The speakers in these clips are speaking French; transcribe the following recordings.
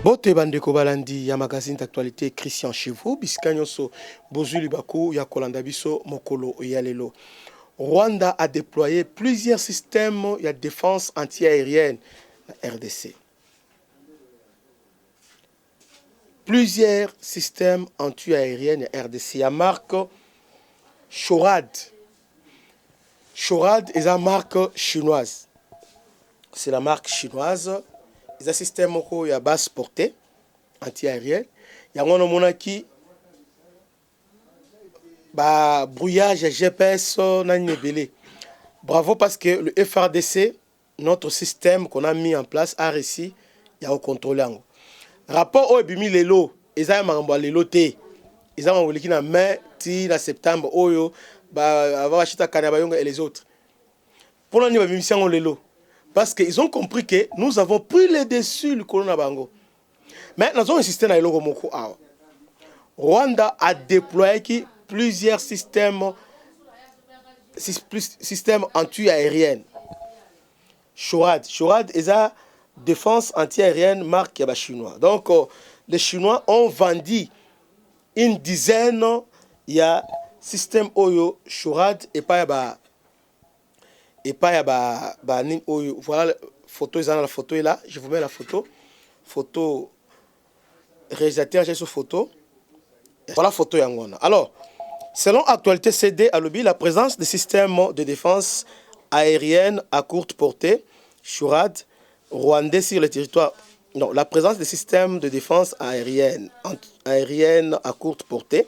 Bote bandeko balandi ya magazine d'actualité Christian chez vous bisika nyonso bozuli baku ya kolanda biso mokolo ya lelo. Rwanda a déployé plusieurs systèmes de défense antiaérienne na RDC. Plusieurs systèmes anti-aériens na RDC. Il y a marque Chorad. Chorad est la marque chinoise. C'est la marque chinoise. Il y a un système qui a basse portée anti-aérienne. Il y a un moment qui brouillage GPS belé. Bravo parce que le FRDC, notre système qu'on a mis en place, a réussi à contrôler. Rapport au bimi lelo, ils ont mangé lelo té. Ils ont mangé na mai ti na septembre oyo ba avoir acheté Kanabayonga et les autres. Pour l'année bimi siango lelo. Parce qu'ils ont compris que nous avons pris le dessus le Corona Bango. Mais nous avons insisté dans le logo Moko Awa. Rwanda a déployé plusieurs systèmes anti-aériens. Chorad est la défense anti-aérienne marque chinois. Donc, les Chinois ont vendu une dizaine de systèmes Oyo, Chorad et pas voilà la photo, la photo est là, je vous mets la photo réalisateur, j'ai sur photo, voilà la photo Yangwana. Alors, selon Actualité CD à Lobby, la présence des systèmes de défense aérienne à courte portée, Chorad, rwandais sur le territoire, non, la présence des systèmes de défense aérienne à courte portée,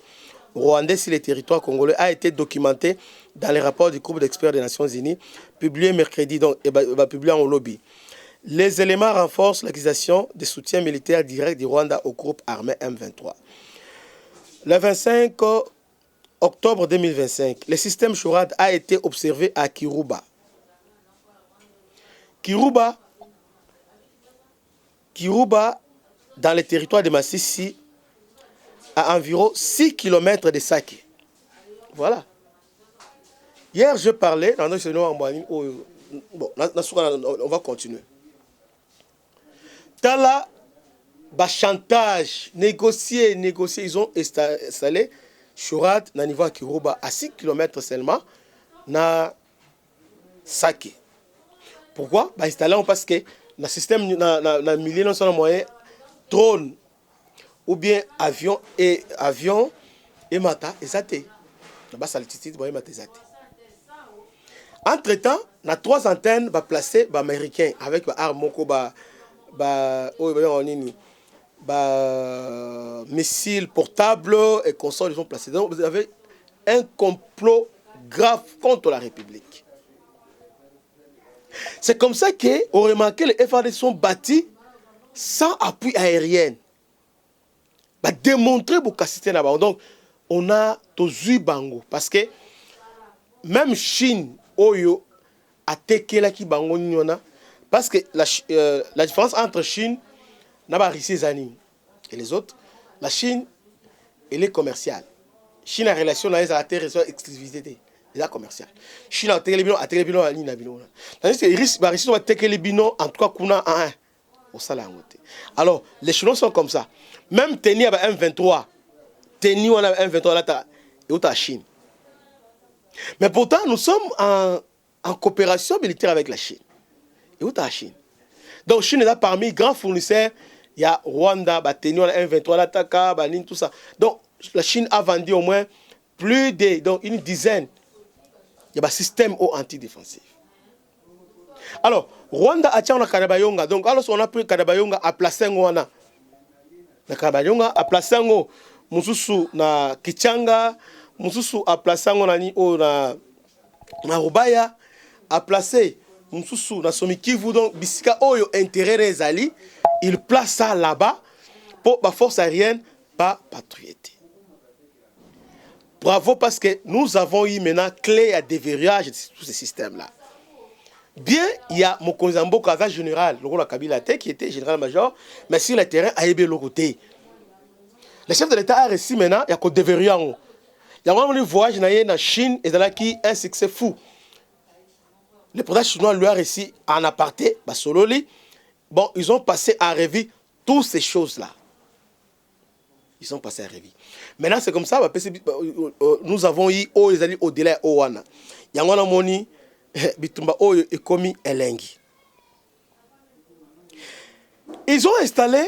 rwandais sur le territoire congolais a été documentée dans les rapports du groupe d'experts des Nations Unies, publié mercredi, donc, et publié en lobby. Les éléments renforcent l'acquisition des soutiens militaires directs du Rwanda au groupe armé M23. Le 25 octobre 2025, le système Chorad a été observé à Kiruba. Kiruba, dans le territoire de Massissi, à environ 6 km de Sake. Voilà. Hier, je parlais, bon, on va continuer. Tala, chantage, négocier, ils ont installé Chorad na niveau à Kiruba à 6 km seulement na Sake. Pourquoi? Installé parce que le système na milieu non seulement moyen drone ou bien avion et mata ezate. Na basse altitude moyen mata ezate. Entre-temps, on a 3 antennes placées américains avec armoko missiles portables et consoles, ils sont placés. Donc vous avez un complot grave contre la République. C'est comme ça qu'on remarque que les FARDC sont bâtis sans appui aérien. Démontrer pour capacité là-bas. Donc on a tous bango parce que même Chine Oyo a tekela ki bango nyona parce que la différence entre Chine n'a Russie et les autres, la Chine elle est commerciale. Chine a relation avec la terre et exclusivité déjà commerciale. Chine a tekela bino a nina bino. Tandis que Russie va tekela bino en tout cas kuna un au salangote. Alors les Chinois sont comme ça. Même tenir à M23, tenir à M23 là et au Chine. Mais pourtant, nous sommes en coopération militaire avec la Chine. Et où est la Chine? Donc, Chine est là parmi les grands fournisseurs. Il y a Rwanda, Tenio, M23, l'Ataka, Banin, tout ça. Donc, la Chine a vendu au moins plus une dizaine. Il y a un système antidéfensif. Alors, Rwanda a tient Kanabayonga. Donc, alors, on a pris Kanabayonga à placer Rwanda. Kanabayonga a placé Mususu na Kichanga. Mususu a placé na Rubaya, a placé Mususu na Somikivu, donc Bisika Oyo intérêt les alliés, il place ça là-bas pour la force aérienne pas patrouiller. Bravo parce que nous avons eu maintenant clé à déverrouillage de tous ces systèmes-là. Bien, il y a Mokonzambo Kaza général, le rôle Kabila qui était général-major, mais sur le terrain, a été le côté. Le chef de l'État a réussi maintenant, il y a qu'au déverrouillage. Il y a un voyage en Chine et qui un succès fou. Le président chinois lui a réussi en aparté, Sololi. Bon, ils ont passé à revue toutes ces choses-là, ils sont passés à Révi. Maintenant, c'est comme ça, nous avons eu au-delà Owana. Yangwana Moni, Bitumba Oyo et Komi Elengi. Ils ont installé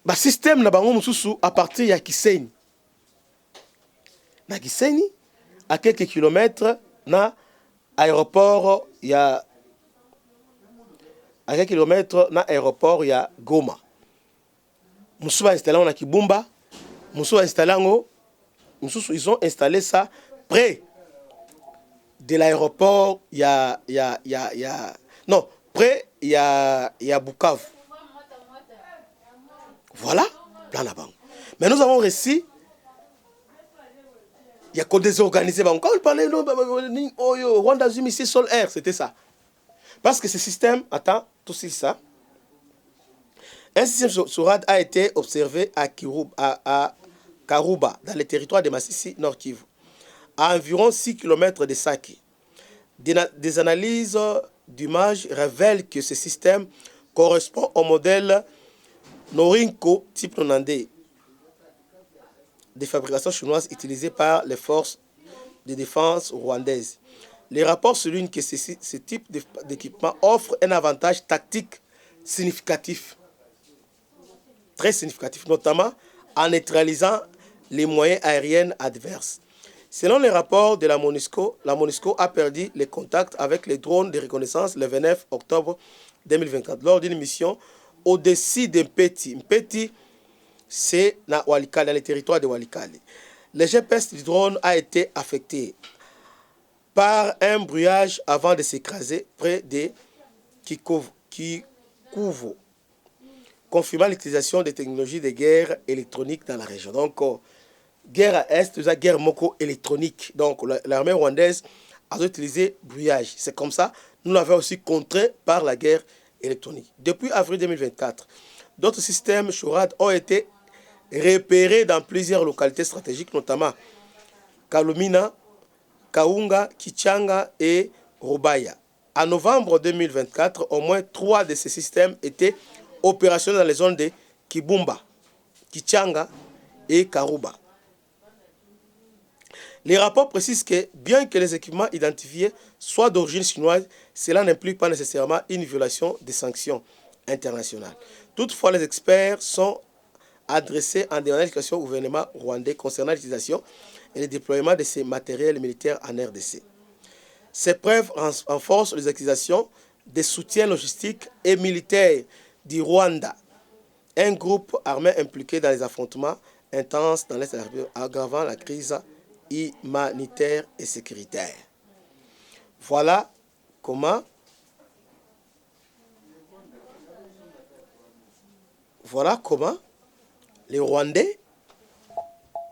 le système à partir de Kiseni. Na Kiseni, à quelques kilomètres, na aéroport, il y a à quelques kilomètres, na aéroport, il y a Goma. Moussou a installé en Kibumba. Moussou a installé en ils ont installé ça près de l'aéroport. Il y a, non, près, il y a Bukavu. Voilà, plan là-bas. Mais nous avons réussi. Il y a qu'au désorganisé. Quand on parlait de Rwanda Zoom ici, Sol Air, c'était ça. Parce que ce système, attends, tout ça. Un système SORAD a été observé à Karuba, dans le territoire de Massissi, Nord Kivu, à environ 6 km de Sake. Des analyses d'images révèlent que ce système correspond au modèle Norinco type 90 de fabrication chinoise utilisée par les forces de défense rwandaises. Les rapports soulignent que ce type d'équipement offre un avantage tactique significatif, très significatif, notamment en neutralisant les moyens aériens adverses. Selon les rapports de la MONUSCO a perdu les contacts avec les drones de reconnaissance le 29 octobre 2024 lors d'une mission au-dessus de Mpeti. Mpeti, c'est dans le territoire de Walikale. Le GPS du drone a été affecté par un brouillage avant de s'écraser près de Kikuvo, confirmant l'utilisation des technologies de guerre électronique dans la région. Donc, guerre à Est, guerre moko électronique. Donc, l'armée rwandaise a utilisé brouillage. C'est comme ça, nous l'avons aussi contré par la guerre électronique. Depuis avril 2024, d'autres systèmes SORAD ont été repérés dans plusieurs localités stratégiques, notamment Kalumina, Kaunga, Kichanga et Rubaya. En novembre 2024, au moins 3 de ces systèmes étaient opérationnels dans les zones de Kibumba, Kichanga et Karuba. Les rapports précisent que bien que les équipements identifiés soient d'origine chinoise, cela n'implique pas nécessairement une violation des sanctions internationales. Toutefois, les experts sont adressés en dernière question au gouvernement rwandais concernant l'utilisation et le déploiement de ces matériels militaires en RDC. Ces preuves renforcent les accusations de soutien logistique et militaire du Rwanda, un groupe armé impliqué dans les affrontements intenses dans l'Est de la République, aggravant la crise humanitaire et sécuritaire. Voilà comment les Rwandais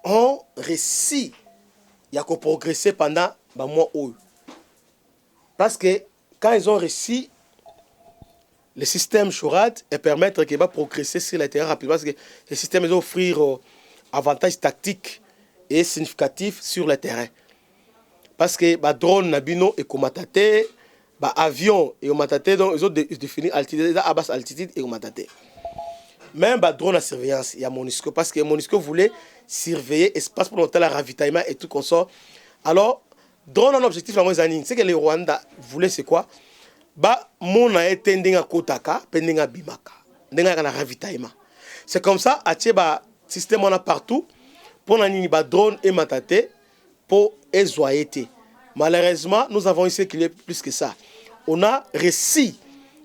ont réussi à progresser pendant un mois. Parce que quand ils ont réussi, le système SORAD et permettre qu'il va progresser sur le terrain rapidement, parce que le système va offrir avantages tactiques et significatifs sur le terrain. Parce que les drones nabino et komatate, les avions et komatate, donc ils ont défini altitude, à basse altitude et komatate. Même les drones à surveillance, il y a MONUSCO, parce que MONUSCO voulait surveiller l'espace pour monter le ravitaillement et tout comme ça. Alors, drone un objectif, c'est que les Rwandais voulaient c'est quoi? Mon a été ndenga kotaka, pendenga bimaka, ndenga na ravitaillement. C'est comme ça, atie ba système on a partout. Pour nani ba drone et matate pour ezoyete. Malheureusement, nous avons essayé qu'il y ait plus que ça. On a réussi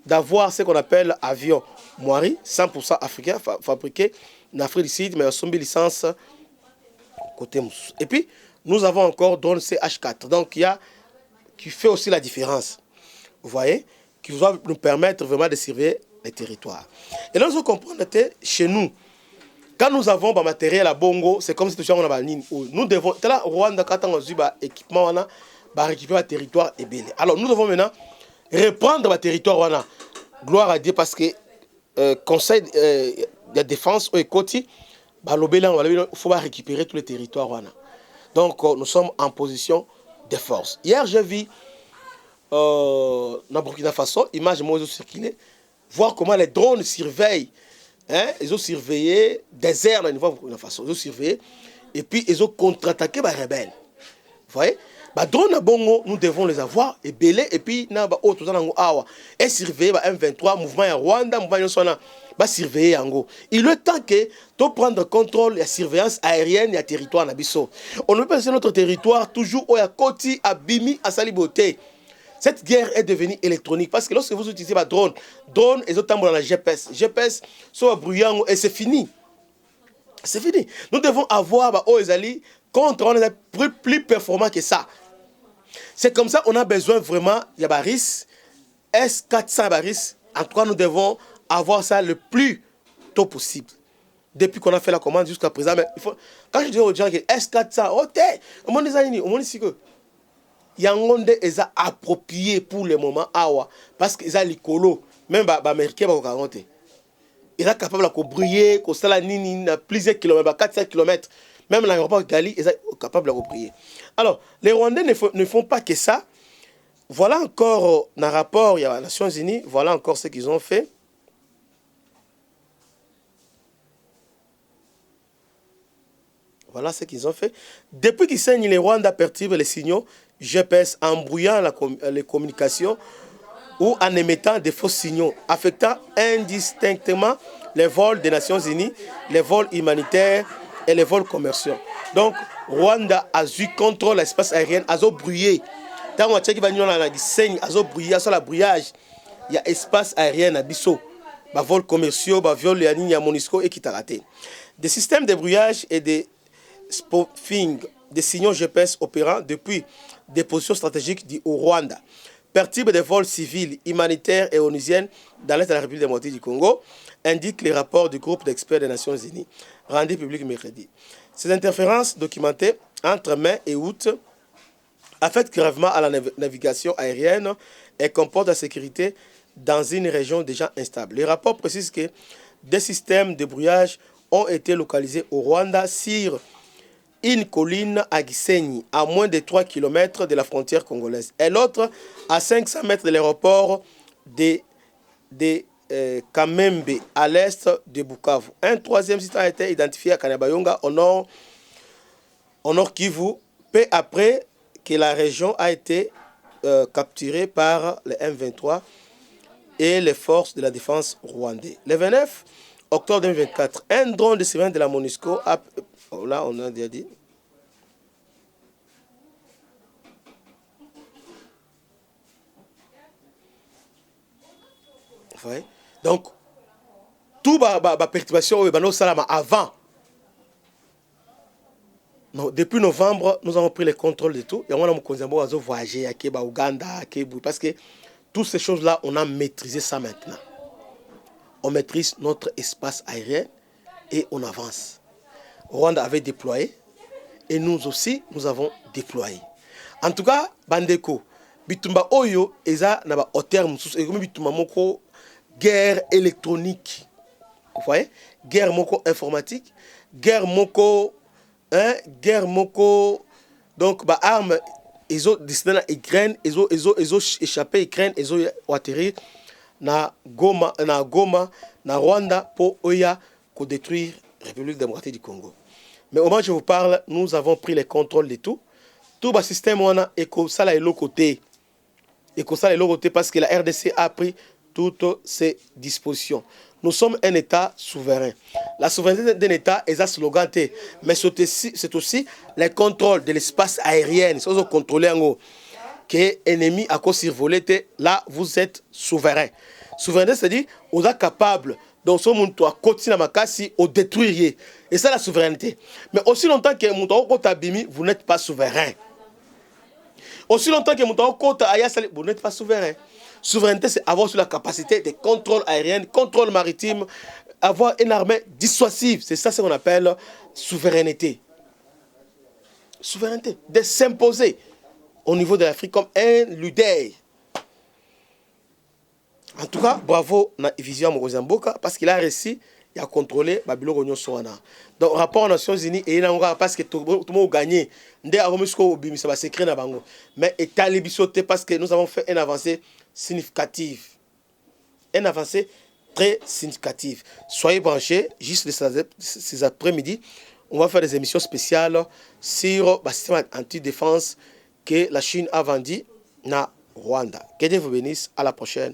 d'avoir ce qu'on appelle avion Moiri, 100% africain, fabriqué en Afrique du Sud, mais à licence côté Moussou. Et puis, nous avons encore drone CH4, donc il y a qui fait aussi la différence. Vous voyez, qui va nous permettre vraiment de surveiller les territoires. Et là, nous comprenons que chez nous, quand nous avons des matériel à Bongo, c'est comme si nous avons nous devons, Rwanda, quand on a un équipement, on a récupérer le territoire et belé. Alors nous devons maintenant reprendre le territoire. Gloire à Dieu parce que Conseil de défense au côté, il faut récupérer tous les territoires. Donc nous sommes en position de force. Hier, j'ai vu dans Burkina Faso, image moi circulée, voir comment les drones surveillent hein, ils ont surveillé désert dans une façon, ils ont surveillé et puis ils ont contre-attaqué les rebelles. Vous voyez? Bah drone bongo, nous devons les avoir et belé et puis na ba auto dans awa et surveiller ba M23 mouvement ya Rwanda mouvement yosona ba surveiller yango. Il est temps que to prendre contrôle la surveillance aérienne ya territoire na biso. On ne peut pas laisser notre territoire toujours au ya koti abimi à saliboté. Cette guerre est devenue électronique parce que lorsque vous utilisez ba drone ils ont tambour dans la GPS soit bruyant et c'est fini. C'est fini. Nous devons avoir ba ezali contre on est plus performant que ça. C'est comme ça qu'on a besoin vraiment, il y a Baris, S400 Baris. En tout cas, nous devons avoir ça le plus tôt possible. Depuis qu'on a fait la commande jusqu'à présent. Mais il faut, quand je dis aux gens que S400, oh, au monde des années, au monde ici que Yangonde est approprié pour le moment. Parce qu'ils ont l'écolo. Même les Américains vont garantir. Ils sont capables de briller, qu'on s'ala nini, plusieurs kilomètres, 400 kilomètres. Même l'aéroport de Gali, ils sont capables de briller. Alors, les Rwandais ne font pas que ça. Voilà encore, dans le rapport, il y a les Nations Unies, voilà encore ce qu'ils ont fait. Voilà ce qu'ils ont fait. Depuis qu'ils saignent, les Rwandais perturbent les signaux GPS en brouillant les communications ou en émettant des faux signaux, affectant indistinctement les vols des Nations Unies, les vols humanitaires et les vols commerciaux. Donc, Rwanda a eu contrôle de l'espace aérien, a brouillé. Tant que tu as brouillé, sur la brouillage, il y a espace aérien à Bissau. Les vols commerciaux, les vols de Monisco et qui t'a raté. Des systèmes de brouillage et de spoofing, des signaux GPS opérant depuis des positions stratégiques au Rwanda, perturbent des vols civils, humanitaires et onusiennes dans l'est de la République démocratique du Congo, indiquent les rapports du groupe d'experts des Nations Unies, rendus publics mercredi. Ces interférences documentées entre mai et août affectent gravement à la navigation aérienne et comportent la sécurité dans une région déjà instable. Les rapports précisent que des systèmes de brouillage ont été localisés au Rwanda sur une colline à Gisenyi, à moins de 3 km de la frontière congolaise, et l'autre à 500 mètres de l'aéroport de Kamembe, à l'est de Bukavu. Un troisième site a été identifié à Kanyabayonga, au nord Kivu, peu après que la région a été capturée par les M23 et les forces de la défense rwandais. Le 29 octobre 2024, un drone de surveillance de la MONUSCO a... Là, on a déjà dit. Ouais. Donc, tout la perturbation avant. Non, depuis novembre, nous avons pris le contrôle de tout. Et on a voyagé à Keba, Ouganda, à Kébou. Parce que toutes ces choses-là, on a maîtrisé ça maintenant. On maîtrise notre espace aérien et on avance. Rwanda avait déployé et nous aussi, nous avons déployé. En tout cas, Bandeko, Bitumba Oyo, Eza Naba Oter Moussous, et Bitumba Moko, guerre électronique. Vous voyez? Guerre Moko informatique, guerre Moko, hein, guerre Moko, donc, bah, armes, ils ont décidé à Ukraine, ils ont échappé à Ukraine, ils ont atterri na Goma, na Rwanda, pour Oya, pour détruire la République démocratique du Congo. Mais au moment où je vous parle, nous avons pris le contrôle de tout. Tout le système, on a ça là, l'autre côté. Et ça là, l'autre côté, parce que la RDC a pris toutes ses dispositions. Nous sommes un État souverain. La souveraineté d'un État est un slogan, mais c'est aussi le contrôle de l'espace aérien. Si vous contrôlez que l'ennemi a survolé, là, vous êtes souverain. Souveraineté, c'est-à-dire, vous êtes capable, dans ce monde, à continuer à casser, à détruire. Et c'est la souveraineté. Mais aussi longtemps que vous n'êtes pas souverain. Aussi longtemps que vous n'êtes pas souverain. Souveraineté, c'est avoir sur la capacité de contrôle aérien, contrôle maritime, avoir une armée dissuasive. C'est ça ce qu'on appelle souveraineté. Souveraineté, de s'imposer au niveau de l'Afrique comme un leader. En tout cas, bravo na vision à Mozamboka parce qu'il a réussi à contrôler Babylone Union Soana. Donc, rapport aux Nations Unies, et il a parce que tout le monde a gagné. Ça va s'écrire dans Bango. Mais État libisoté parce que nous avons fait une avancée significative. Une avancée très significative. Soyez branchés, juste ces après-midi, on va faire des émissions spéciales sur le système anti-défense que la Chine a vendu na Rwanda. Que Dieu vous bénisse, à la prochaine.